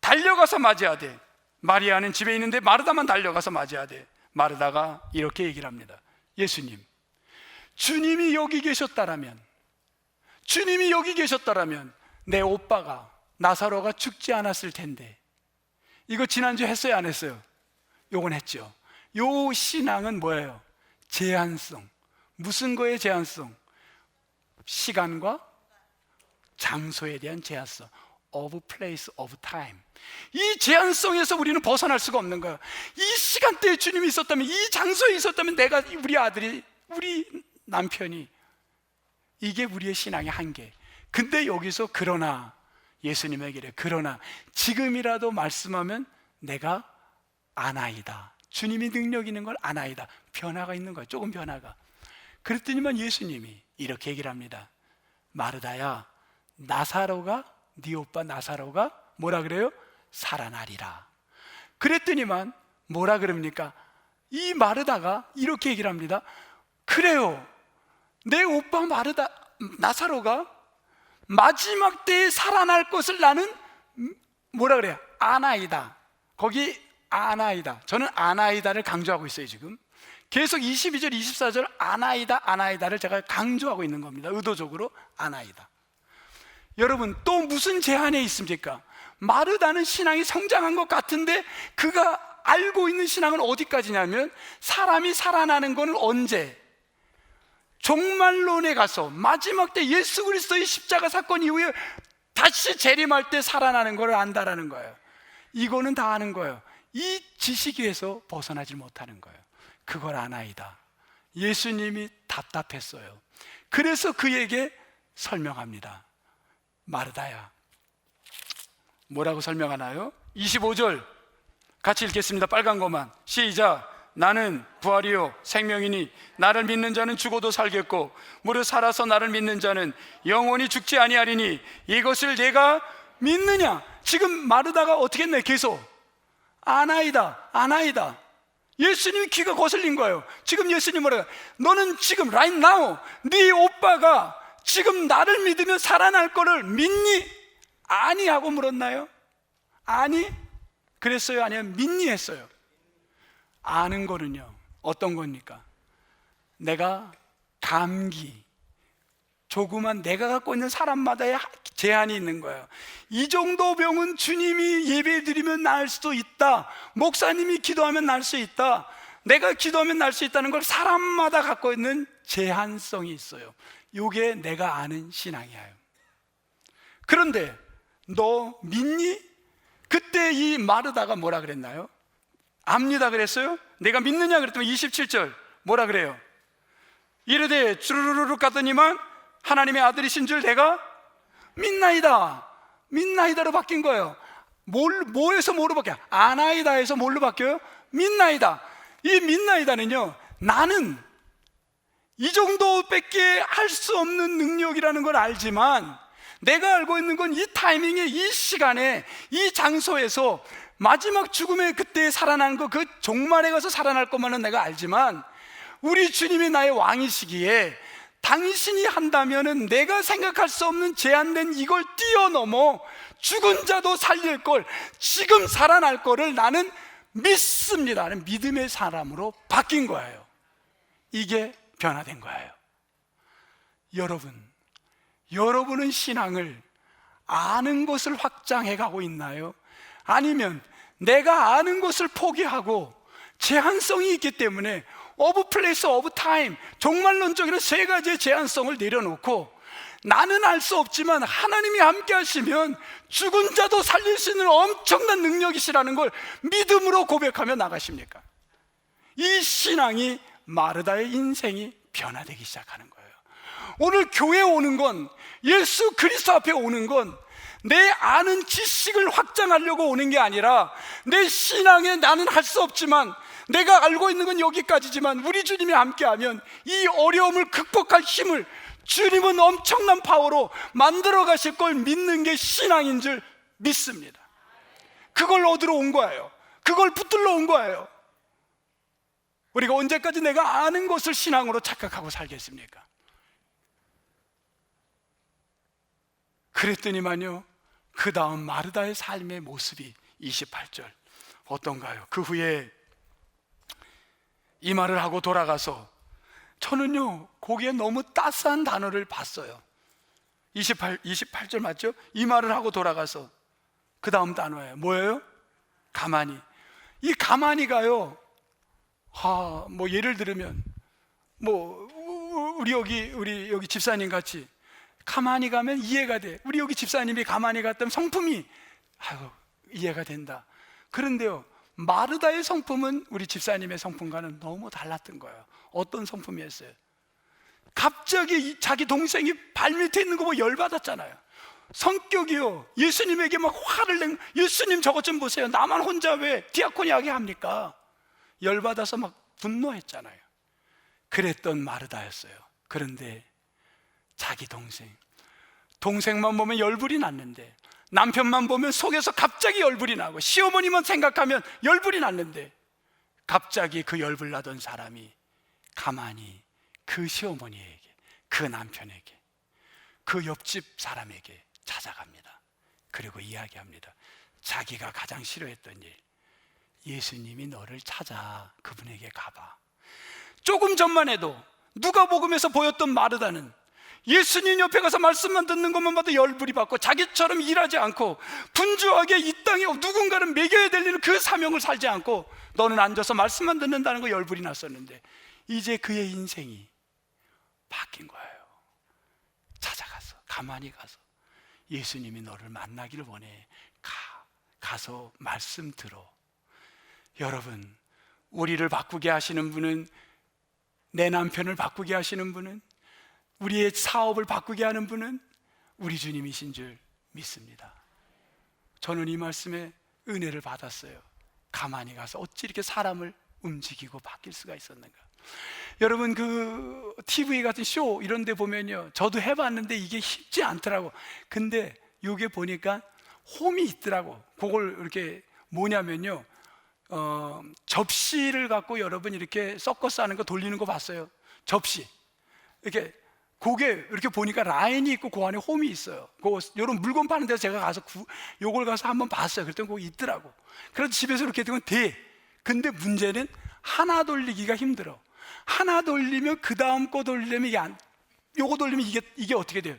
달려가서 맞이하되, 마리아는 집에 있는데 마르다만 달려가서 맞이하되, 마르다가 이렇게 얘기를 합니다. 예수님, 주님이 여기 계셨다라면, 주님이 여기 계셨다라면 내 오빠가 나사로가 죽지 않았을 텐데. 이거 지난주에 했어요, 안 했어요? 요건 했죠. 요 신앙은 뭐예요? 제한성. 무슨 거에 제한성? 시간과 장소에 대한 제한성. of place, of time. 이 제한성에서 우리는 벗어날 수가 없는 거예요. 이 시간대에 주님이 있었다면, 이 장소에 있었다면 내가, 우리 아들이, 우리 남편이, 이게 우리의 신앙의 한계. 근데 여기서 그러나, 예수님에게 그러나 지금이라도 말씀하면 내가 아나이다. 주님이 능력 있는 걸 아나이다. 변화가 있는 거예요. 조금 변화가. 그랬더니만 예수님이 이렇게 얘기를 합니다. 마르다야, 나사로가, 네 오빠 나사로가 뭐라 그래요? 살아나리라. 그랬더니만 뭐라 그럽니까? 이 마르다가 이렇게 얘기를 합니다. 그래요, 내 오빠 나사로가 마지막 때에 살아날 것을 나는 뭐라 그래요? 아나이다. 거기 아나이다. 저는 아나이다를 강조하고 있어요. 지금 계속 22절 24절 아나이다 아나이다를 제가 강조하고 있는 겁니다. 의도적으로 아나이다. 여러분, 또 무슨 제한에 있습니까? 마르다는 신앙이 성장한 것 같은데 그가 알고 있는 신앙은 어디까지냐면, 사람이 살아나는 건 언제? 종말론에 가서 마지막 때 예수 그리스도의 십자가 사건 이후에 다시 재림할 때 살아나는 걸 안다라는 거예요. 이거는 다 아는 거예요. 이 지식에서 벗어나지 못하는 거예요. 그걸 아나이다. 예수님이 답답했어요. 그래서 그에게 설명합니다. 마르다야, 뭐라고 설명하나요? 25절 같이 읽겠습니다. 빨간 것만. 시작. 나는 부활이요 생명이니 나를 믿는 자는 죽어도 살겠고 무릇 살아서 나를 믿는 자는 영원히 죽지 아니하리니 이것을 내가 믿느냐? 지금 마르다가 어떻게 했나요? 계속 아나이다 아나이다. 예수님이 귀가 거슬린 거예요. 지금 예수님 뭐래요? 너는 지금 right now 네 오빠가 지금 나를 믿으면 살아날 거를 믿니? 아니 하고 물었나요? 아니? 그랬어요? 아니면 믿니 했어요? 아는 거는요 어떤 겁니까? 내가 감기, 조그만 내가 갖고 있는 사람마다의 제한이 있는 거예요. 이 정도 병은 주님이 예배 드리면 나을 수도 있다, 목사님이 기도하면 나을 수 있다, 내가 기도하면 나을 수 있다는 걸 사람마다 갖고 있는 제한성이 있어요. 이게 내가 아는 신앙이에요. 그런데 너 믿니? 그때 이 마르다가 뭐라 그랬나요? 압니다 그랬어요? 내가 믿느냐 그랬더니 27절 뭐라 그래요? 이르되 주르르륵 가더니만 하나님의 아들이신 줄 내가 믿나이다. 믿나이다로 바뀐 거예요. 뭐에서 뭐로 바뀌어요? 아나이다에서 뭘로 바뀌어요? 믿나이다. 이 믿나이다는요, 나는 이 정도밖에 할 수 없는 능력이라는 걸 알지만, 내가 알고 있는 건 이 타이밍에, 이 시간에, 이 장소에서 마지막 죽음의 그때 살아나는 거, 그 종말에 가서 살아날 것만은 내가 알지만, 우리 주님이 나의 왕이시기에 당신이 한다면은 내가 생각할 수 없는 제한된 이걸 뛰어넘어 죽은 자도 살릴 걸, 지금 살아날 거를 나는 믿습니다 하는 믿음의 사람으로 바뀐 거예요. 이게 변화된 거예요. 여러분은 신앙을 아는 것을 확장해 가고 있나요? 아니면 내가 아는 것을 포기하고 제한성이 있기 때문에 of place, of time, 종말론적인 세 가지의 제한성을 내려놓고 나는 알 수 없지만 하나님이 함께 하시면 죽은 자도 살릴 수 있는 엄청난 능력이시라는 걸 믿음으로 고백하며 나가십니까? 이 신앙이 마르다의 인생이 변화되기 시작하는 거예요. 오늘 교회에 오는 건, 예수 그리스도 앞에 오는 건 내 아는 지식을 확장하려고 오는 게 아니라 내 신앙에 나는 할 수 없지만 내가 알고 있는 건 여기까지지만 우리 주님이 함께하면 이 어려움을 극복할 힘을 주님은 엄청난 파워로 만들어 가실 걸 믿는 게 신앙인 줄 믿습니다. 그걸 얻으러 온 거예요. 그걸 붙들러 온 거예요. 우리가 언제까지 내가 아는 것을 신앙으로 착각하고 살겠습니까? 그랬더니만요, 그 다음 마르다의 삶의 모습이 28절 어떤가요? 그 후에 이 말을 하고 돌아가서, 저는요 거기에 너무 따스한 단어를 봤어요. 28절 맞죠? 이 말을 하고 돌아가서, 그 다음 단어예요. 뭐예요? 가만히. 이 가만히가요, 뭐 예를 들면 우리 여기 집사님 같이 가만히 가면 이해가 돼. 우리 여기 집사님이 가만히 갔다면 성품이 이해가 된다. 그런데요, 마르다의 성품은 우리 집사님의 성품과는 너무 달랐던 거예요. 어떤 성품이었어요? 갑자기 자기 동생이 발밑에 있는 거 보고 열받았잖아요. 성격이요, 예수님에게 막 화를 낸, 예수님 저것 좀 보세요, 나만 혼자 왜 디아코니하게 합니까? 열받아서 막 분노했잖아요. 그랬던 마르다였어요. 그런데 자기 동생만 보면 열불이 났는데, 남편만 보면 속에서 갑자기 열불이 나고, 시어머니만 생각하면 열불이 났는데, 갑자기 그 열불 나던 사람이 가만히 그 시어머니에게, 그 남편에게, 그 옆집 사람에게 찾아갑니다. 그리고 이야기합니다. 자기가 가장 싫어했던 일, 예수님이 너를 찾아 그분에게 가봐. 조금 전만 해도 누가복음에서 보였던 마르다는 예수님 옆에 가서 말씀만 듣는 것만 봐도 열불이 받고 자기처럼 일하지 않고 분주하게 이 땅에 누군가를 먹여야 될 일은 그 사명을 살지 않고 너는 앉아서 말씀만 듣는다는 거 열불이 났었는데, 이제 그의 인생이 바뀐 거예요. 찾아가서, 가만히 가서, 예수님이 너를 만나기를 원해. 가서 말씀 들어. 여러분, 우리를 바꾸게 하시는 분은, 내 남편을 바꾸게 하시는 분은, 우리의 사업을 바꾸게 하는 분은 우리 주님이신 줄 믿습니다. 저는 이 말씀에 은혜를 받았어요. 가만히 가서 어찌 이렇게 사람을 움직이고 바뀔 수가 있었는가. 여러분, 그 TV 같은 쇼 이런 데 보면요, 저도 해봤는데 이게 쉽지 않더라고. 근데 요게 보니까 홈이 있더라고. 그걸 이렇게 뭐냐면요, 접시를 갖고 여러분 이렇게 섞어서 하는 거 돌리는 거 봤어요? 접시 이렇게, 그게 이렇게 보니까 라인이 있고 그 안에 홈이 있어요. 이런 물건 파는 데서 제가 가서 요걸 가서 한번 봤어요. 그랬더니 거기 있더라고. 그래서 집에서 이렇게 되면 돼. 근데 문제는 하나 돌리기가 힘들어. 하나 돌리면 그 다음 거 돌리려면 요거 돌리면 이게 어떻게 돼요?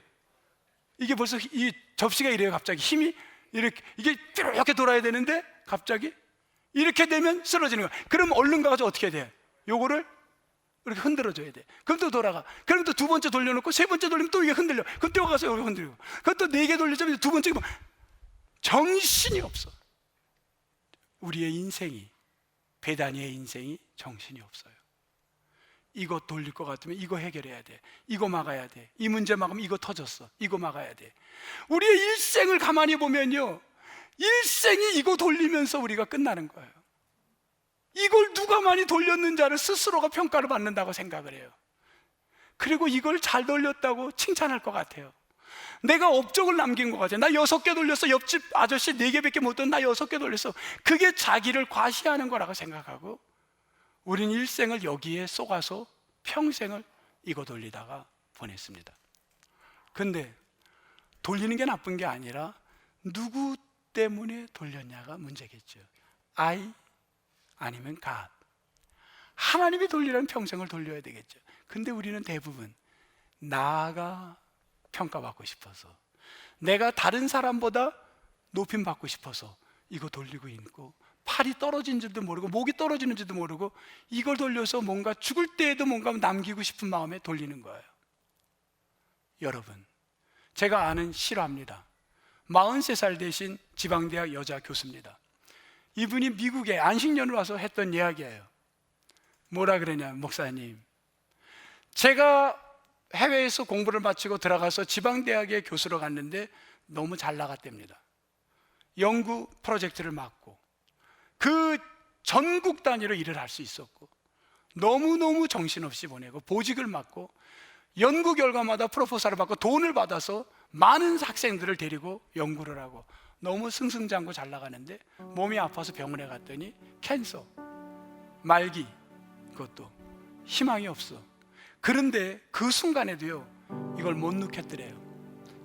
이게 벌써 이 접시가 이래요. 갑자기 힘이 이게 이렇게 돌아야 되는데 갑자기 이렇게 되면 쓰러지는 거야. 그럼 얼른 가서 어떻게 해야 돼? 요거를 이렇게 흔들어줘야 돼. 그럼 또 돌아가. 그럼 또 두 번째 돌려놓고 세 번째 돌리면 또 이게 흔들려. 그럼 또 가서 여기 흔들고. 그럼 또 네 개 돌리자면 두 번째, 정신이 없어. 우리의 인생이, 베다니의 인생이 정신이 없어요. 이거 돌릴 것 같으면 이거 해결해야 돼. 이거 막아야 돼. 이 문제 막으면 이거 터졌어. 이거 막아야 돼. 우리의 일생을 가만히 보면요, 일생이 이거 돌리면서 우리가 끝나는 거예요. 이걸 누가 많이 돌렸는지를 스스로가 평가를 받는다고 생각을 해요. 그리고 이걸 잘 돌렸다고 칭찬할 것 같아요. 내가 업적을 남긴 것 같아요. 나 6개 돌렸어. 옆집 아저씨 4개밖에 못 돌렸어. 나 6개 돌렸어. 그게 자기를 과시하는 거라고 생각하고, 우린 일생을 여기에 쏘가서 평생을 이거 돌리다가 보냈습니다. 근데 돌리는 게 나쁜 게 아니라 누구 때문에 돌렸냐가 문제겠죠. I 아니면 God. 하나님이 돌리라면 평생을 돌려야 되겠죠. 근데 우리는 대부분 나가 평가받고 싶어서, 내가 다른 사람보다 높임 받고 싶어서 이거 돌리고 있고, 팔이 떨어진 줄도 모르고 목이 떨어지는 줄도 모르고 이걸 돌려서 뭔가 죽을 때에도 뭔가 남기고 싶은 마음에 돌리는 거예요. 여러분, 제가 아는 실화입니다. 43살 되신 지방대학 여자 교수입니다. 이분이 미국에 안식년을 와서 했던 이야기예요. 뭐라 그러냐면, 목사님, 제가 해외에서 공부를 마치고 들어가서 지방대학의 교수로 갔는데 너무 잘 나갔답니다. 연구 프로젝트를 맡고 그 전국 단위로 일을 할 수 있었고, 너무너무 정신없이 보내고 보직을 맡고 연구 결과마다 프로포설을 받고 돈을 받아서 많은 학생들을 데리고 연구를 하고 너무 승승장구 잘 나가는데 몸이 아파서 병원에 갔더니 캔서, 말기, 그것도 희망이 없어. 그런데 그 순간에도요, 이걸 못 넣겠더래요.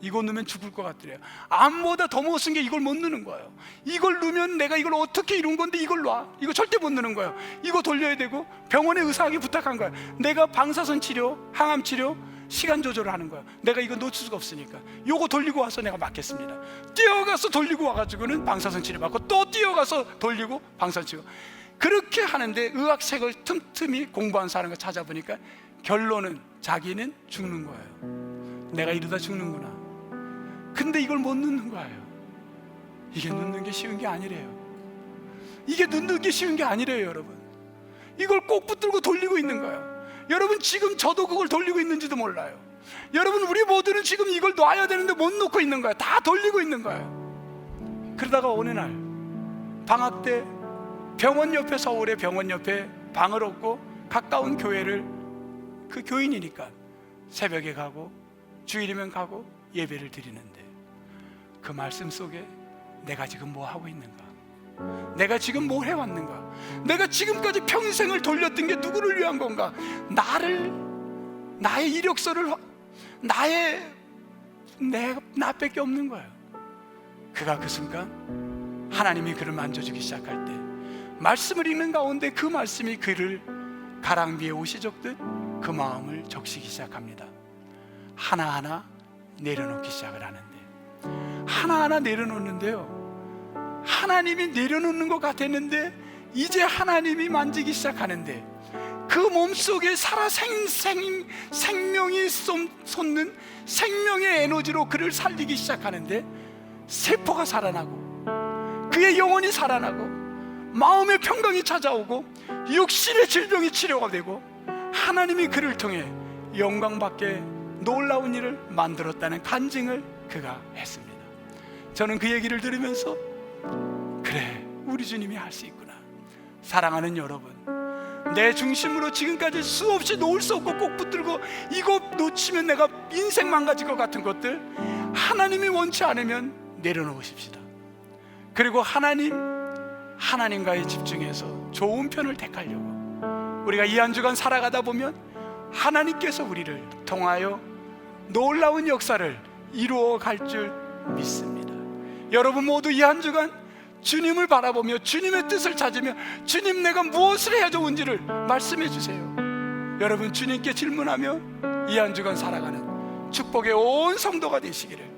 이거 넣으면 죽을 것 같더래요. 암보다 더 못 쓴 게 이걸 못 넣는 거예요. 이걸 넣으면 내가 이걸 어떻게 이룬 건데 이걸 놔? 이거 절대 못 넣는 거예요. 이거 돌려야 되고 병원에 의사에게 부탁한 거예요. 내가 방사선 치료, 항암 치료 시간 조절을 하는 거예요. 내가 이거 놓칠 수가 없으니까 요거 돌리고 와서 내가 맡겠습니다. 뛰어가서 돌리고 와가지고는 방사선 치료 받고 또 뛰어가서 돌리고 방사선 치료. 그렇게 하는데 의학책을 틈틈이 공부한 사람을 찾아보니까 결론은 자기는 죽는 거예요. 내가 이러다 죽는구나. 근데 이걸 못 넣는 거예요. 이게 넣는 게 쉬운 게 아니래요. 이게 넣는 게 쉬운 게 아니래요, 여러분. 이걸 꼭 붙들고 돌리고 있는 거예요. 여러분, 지금 저도 그걸 돌리고 있는지도 몰라요. 여러분, 우리 모두는 지금 이걸 놔야 되는데 못 놓고 있는 거예요. 다 돌리고 있는 거예요. 그러다가 어느 날 방학 때 병원 옆에, 서울의 병원 옆에 방을 얻고 가까운 교회를, 그 교인이니까 새벽에 가고 주일이면 가고 예배를 드리는데 그 말씀 속에 내가 지금 뭐 하고 있는가? 내가 지금 뭘 해왔는가? 내가 지금까지 평생을 돌렸던 게 누구를 위한 건가? 나의 이력서를, 나밖에 없는 거예요. 그가 그 순간 하나님이 그를 만져주기 시작할 때 말씀을 읽는 가운데 그 말씀이 그를 가랑비에 옷이 적듯 그 마음을 적시기 시작합니다. 하나하나 내려놓기 시작을 하는데, 하나하나 내려놓는데요, 하나님이 내려놓는 것 같았는데 이제 하나님이 만지기 시작하는데 그 몸속에 생명이 솟는 생명의 에너지로 그를 살리기 시작하는데 세포가 살아나고 그의 영혼이 살아나고 마음의 평강이 찾아오고 육신의 질병이 치료가 되고 하나님이 그를 통해 영광받게 놀라운 일을 만들었다는 간증을 그가 했습니다. 저는 그 얘기를 들으면서 그래, 우리 주님이 할 수 있구나. 사랑하는 여러분, 내 중심으로 지금까지 수없이 놓을 수 없고 꼭 붙들고 이거 놓치면 내가 인생 망가질 것 같은 것들, 하나님이 원치 않으면 내려놓으십시다. 그리고 하나님과의 집중해서 좋은 편을 택하려고 우리가 이 한 주간 살아가다 보면 하나님께서 우리를 통하여 놀라운 역사를 이루어 갈 줄 믿습니다. 여러분 모두 이 한 주간 주님을 바라보며 주님의 뜻을 찾으며 주님, 내가 무엇을 해야 좋은지를 말씀해 주세요. 여러분, 주님께 질문하며 이 한 주간 살아가는 축복의 온 성도가 되시기를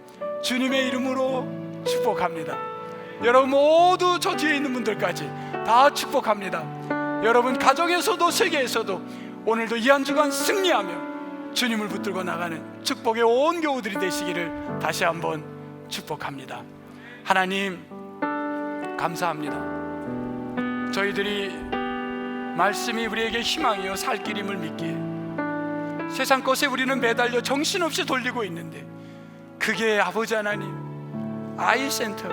주님의 이름으로 축복합니다. 여러분 모두 저 뒤에 있는 분들까지 다 축복합니다. 여러분 가정에서도 세계에서도 오늘도 이 한 주간 승리하며 주님을 붙들고 나가는 축복의 온 교우들이 되시기를 다시 한번 축복합니다. 하나님 감사합니다. 저희들이 말씀이 우리에게 희망이요 살 길임을 믿기에 세상 것에 우리는 매달려 정신없이 돌리고 있는데 그게 아버지 하나님 아이센터,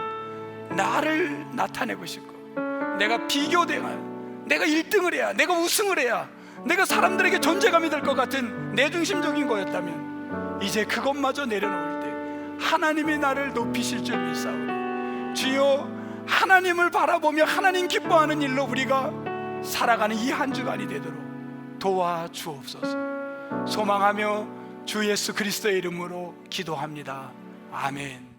나를 나타내고 싶고 내가 비교돼야, 내가 1등을 해야, 내가 우승을 해야, 내가 사람들에게 존재감이 될 것 같은 내중심적인 거였다면 이제 그것마저 내려놓을 때 하나님이 나를 높이실 줄 믿사오니 주여, 하나님을 바라보며 하나님 기뻐하는 일로 우리가 살아가는 이 한 주간이 되도록 도와주옵소서. 소망하며 주 예수 그리스도의 이름으로 기도합니다. 아멘.